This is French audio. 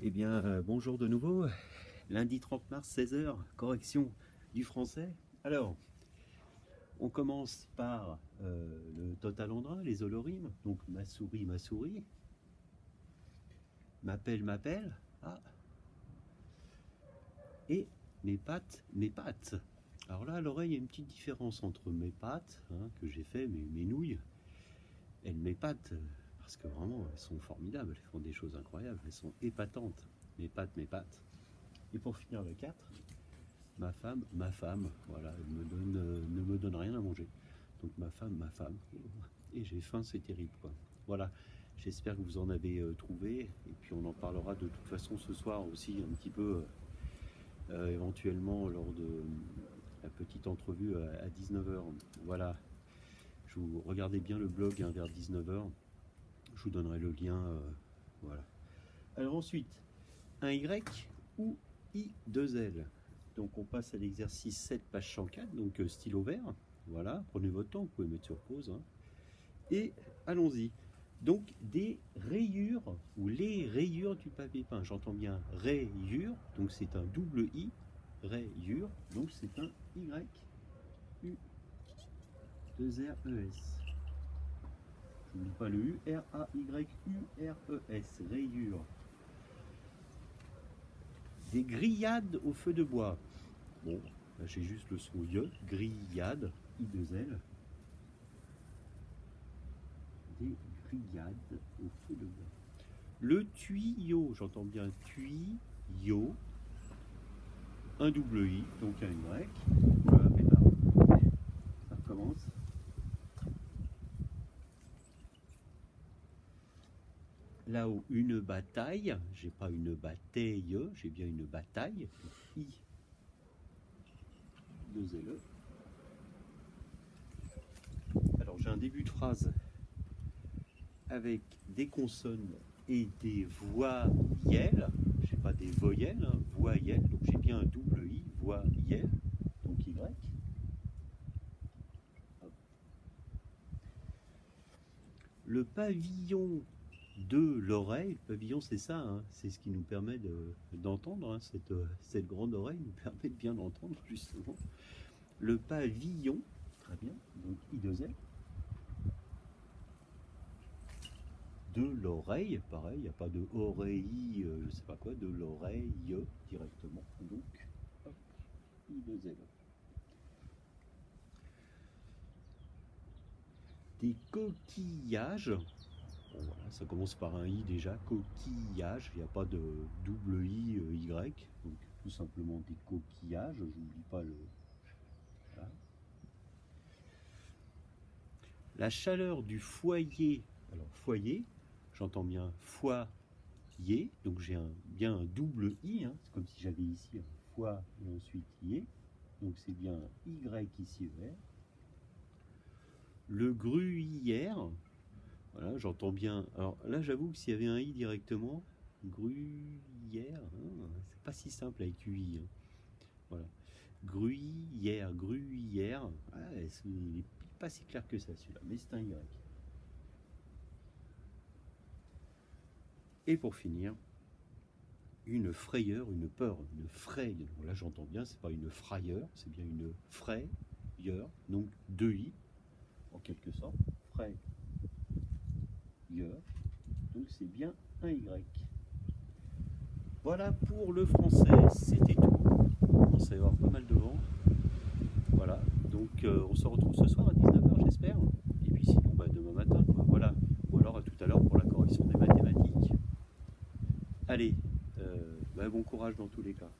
Eh bien, bonjour de nouveau. Lundi 30 mars, 16 h, correction du français. Alors, on commence par le totalandrin, les holorimes. Donc, ma souris, m'appelle, ah, et mes pattes, Alors là, à l'oreille, il y a une petite différence entre mes pattes, que j'ai fait, mes nouilles, et mes pattes, parce que vraiment, elles sont formidables, elles font des choses incroyables, elles sont épatantes. Mes pattes. Et pour finir le 4, ma femme, voilà, elle ne me donne rien à manger. Donc ma femme, et j'ai faim, c'est terrible, quoi. Voilà, j'espère que vous en avez trouvé, et puis on en parlera de toute façon ce soir aussi, un petit peu, éventuellement lors de la petite entrevue à 19 h. Voilà, je vous regardez bien le blog vers 19 h, je vous donnerai le lien, voilà. Alors ensuite, un Y ou I2L. Donc on passe à l'exercice 7, page 104, donc stylo vert. Voilà, prenez votre temps, vous pouvez mettre sur pause. Et allons-y. Donc des rayures, ou les rayures du papier peint. J'entends bien rayures, donc c'est un double I, rayure, donc c'est un Y, U, 2R-E-S. Je n'oublie pas le U, R-A-Y-U-R-E-S, rayures. Des grillades au feu de bois. Bon, là j'ai juste le son IE, grillade, I2L. Des grillades au feu de bois. Le tuyau, j'entends bien tuyau, un double I, donc un Y. Voilà, ça recommence. Là-haut, une bataille, j'ai pas une bataille, j'ai bien une bataille, I, 2LE. Alors j'ai un début de phrase avec des consonnes et des voyelles, j'ai pas des voyelles, voyelles, donc j'ai bien un double I, voyelle, donc Y. Le pavillon de l'oreille, le pavillon c'est ça, c'est ce qui nous permet d'entendre, cette grande oreille nous permet de bien entendre justement. Le pavillon, très bien, donc I2L. De l'oreille, pareil, il n'y a pas de oreille, je sais pas quoi, de l'oreille directement, donc hop, I2L. Des coquillages. Bon, voilà, ça commence par un I déjà, coquillage, il n'y a pas de double I, Y, donc tout simplement des coquillages, je n'oublie pas le... Voilà. La chaleur du foyer, alors foyer, j'entends bien foyer, donc j'ai bien un double I, c'est comme si j'avais ici un foie et ensuite I, donc c'est bien un Y ici vert. Le gruyère, voilà, j'entends bien. Alors là, j'avoue que s'il y avait un I directement, gruyère, c'est pas si simple avec UI. Voilà. Gruyère, il n'est pas si clair que ça celui-là, mais c'est un Y. Et pour finir, une frayeur, une peur, une fraye. Donc là, j'entends bien, c'est pas une frayeur, c'est bien une frayeur, donc deux I, en quelque sorte, frayeur. Donc c'est bien un Y. Voilà pour le français, c'était tout. On commence à y avoir pas mal de vent. Voilà, donc on se retrouve ce soir à 19 h j'espère. Et puis sinon demain matin, quoi. Voilà. Ou alors à tout à l'heure pour la correction des mathématiques. Allez, bon courage dans tous les cas.